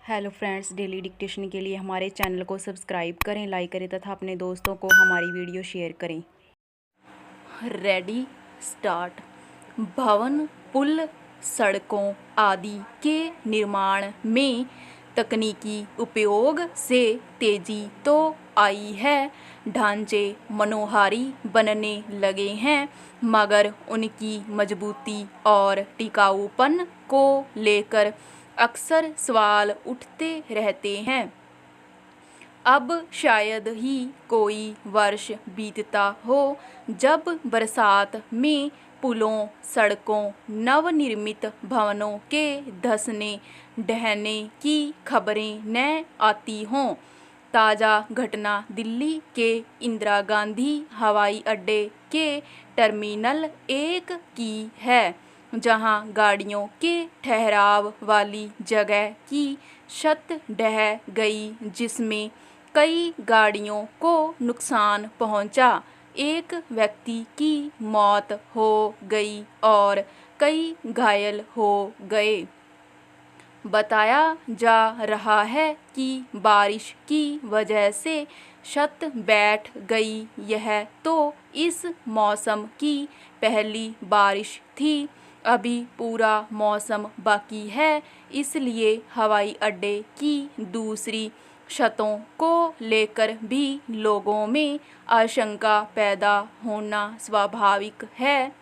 Hello friends, daily dictation के लिए हमारे चैनल को सब्सक्राइब करें, लाइक करें तथा अपने दोस्तों को हमारी वीडियो शेयर करें। Ready start. भवन, पुल, सड़कों आदि के निर्माण में तकनीकी उपयोग से तेजी तो आई है, ढांचे मनोहारी बनने लगे हैं, मगर उनकी मजबूती और टिकाऊपन को लेकर अक्सर सवाल उठते रहते हैं। अब शायद ही कोई वर्ष बीतता हो जब बरसात में पुलों, सड़कों, नवनिर्मित भवनों के धंसने ढहने की खबरें न आती हों। ताज़ा घटना दिल्ली के इंदिरा गांधी हवाई अड्डे के टर्मिनल 1 की है, जहां गाड़ियों के ठहराव वाली जगह की छत ढह गई, जिसमें कई गाड़ियों को नुकसान पहुंचा। एक व्यक्ति की मौत हो गई और कई घायल हो गए। बताया जा रहा है कि बारिश की वजह से छत बैठ गई। यह तो इस मौसम की पहली बारिश थी, अभी पूरा मौसम बाकी है, इसलिए हवाई अड्डे की दूसरी छतों को लेकर भी लोगों में आशंका पैदा होना स्वाभाविक है।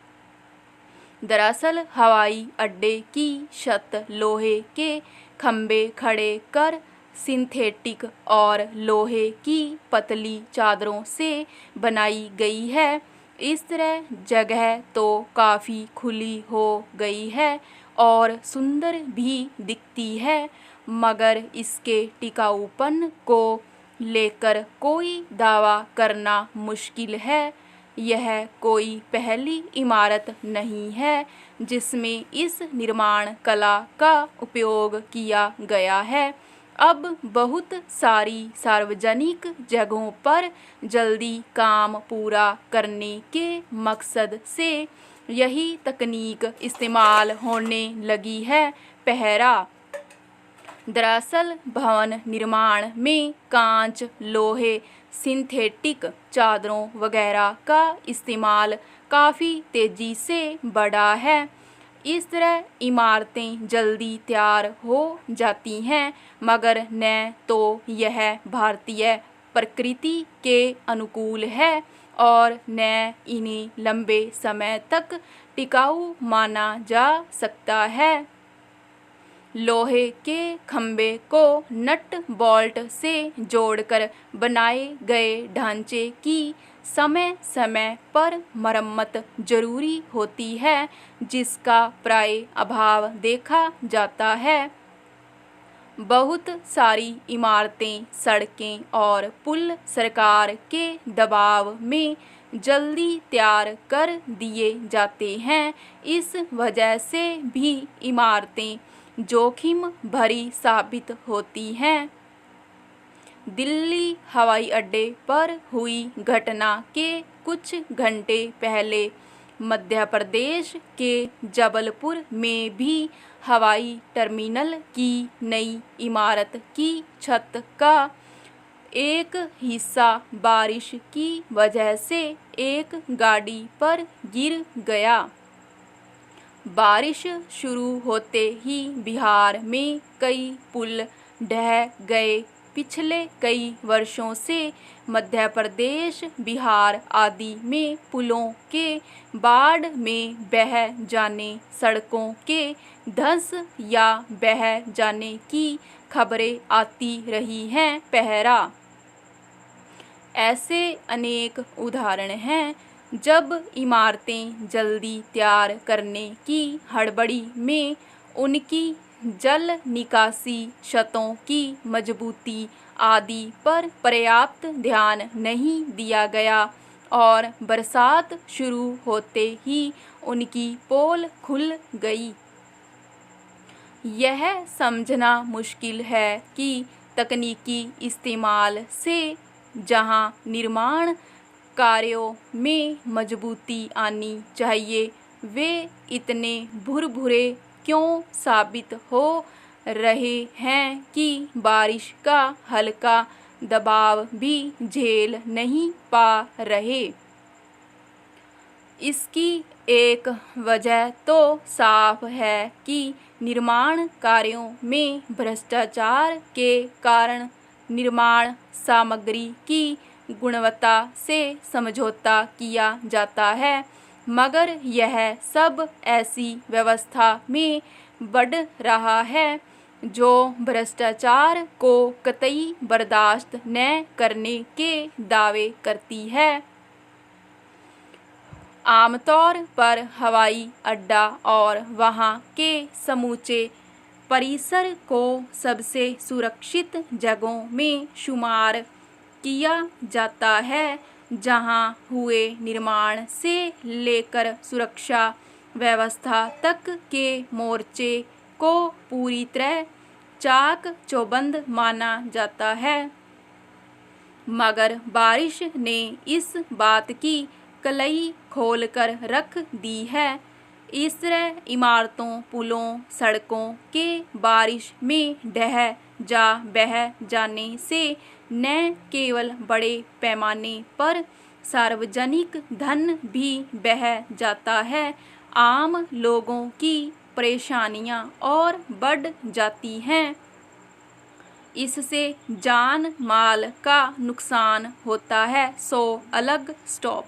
दरअसल हवाई अड्डे की छत लोहे के खंभे खड़े कर सिंथेटिक और लोहे की पतली चादरों से बनाई गई है। इस तरह जगह तो काफ़ी खुली हो गई है और सुंदर भी दिखती है, मगर इसके टिकाऊपन को लेकर कोई दावा करना मुश्किल है। यह कोई पहली इमारत नहीं है जिसमें इस निर्माण कला का उपयोग किया गया है। अब बहुत सारी सार्वजनिक जगहों पर जल्दी काम पूरा करने के मकसद से यही तकनीक इस्तेमाल होने लगी है। पहरा। दरअसल भवन निर्माण में कांच, लोहे, सिंथेटिक चादरों वगैरह का इस्तेमाल काफ़ी तेज़ी से बढ़ा है। इस तरह इमारतें जल्दी तैयार हो जाती हैं, मगर न तो यह भारतीय प्रकृति के अनुकूल है और न इन्हें लंबे समय तक टिकाऊ माना जा सकता है। लोहे के खंभे को नट बोल्ट से जोड़कर बनाए गए ढांचे की समय समय पर मरम्मत जरूरी होती है, जिसका प्राय अभाव देखा जाता है। बहुत सारी इमारतें, सड़कें और पुल सरकार के दबाव में जल्दी तैयार कर दिए जाते हैं। इस वजह से भी इमारतें जोखिम भरी साबित होती हैं। दिल्ली हवाई अड्डे पर हुई घटना के कुछ घंटे पहले मध्य प्रदेश के जबलपुर में भी हवाई टर्मिनल की नई इमारत की छत का एक हिस्सा बारिश की वजह से एक गाड़ी पर गिर गया। बारिश शुरू होते ही बिहार में कई पुल ढह गए। पिछले कई वर्षों से मध्य प्रदेश, बिहार आदि में पुलों के बाढ़ में बह जाने, सड़कों के धंस या बह जाने की खबरें आती रही हैं। पहरा। ऐसे अनेक उदाहरण हैं जब इमारतें जल्दी तैयार करने की हड़बड़ी में उनकी जल निकासी, छतों की मजबूती आदि पर पर्याप्त ध्यान नहीं दिया गया और बरसात शुरू होते ही उनकी पोल खुल गई। यह समझना मुश्किल है कि तकनीकी इस्तेमाल से जहां निर्माण कार्यों में मजबूती आनी चाहिए, वे इतने भुरभुरे क्यों साबित हो रहे हैं कि बारिश का हल्का दबाव भी झेल नहीं पा रहे। इसकी एक वजह तो साफ है कि निर्माण कार्यों में भ्रष्टाचार के कारण निर्माण सामग्री की गुणवत्ता से समझौता किया जाता है, मगर यह सब ऐसी व्यवस्था में बढ़ रहा है जो भ्रष्टाचार को कतई बर्दाश्त न करने के दावे करती है। आमतौर पर हवाई अड्डा और वहाँ के समूचे परिसर को सबसे सुरक्षित जगहों में शुमार किया जाता है, जहाँ हुए निर्माण से लेकर सुरक्षा व्यवस्था तक के मोर्चे को पूरी तरह चाक चौबंद माना जाता है। मगर बारिश ने इस बात की कलई खोलकर रख दी है। इस तरह इमारतों, पुलों, सड़कों के बारिश में बह जाने से न केवल बड़े पैमाने पर सार्वजनिक धन भी बह जाता है, आम लोगों की परेशानियां और बढ़ जाती हैं। इससे जान माल का नुकसान होता है। सो अलग स्टॉप।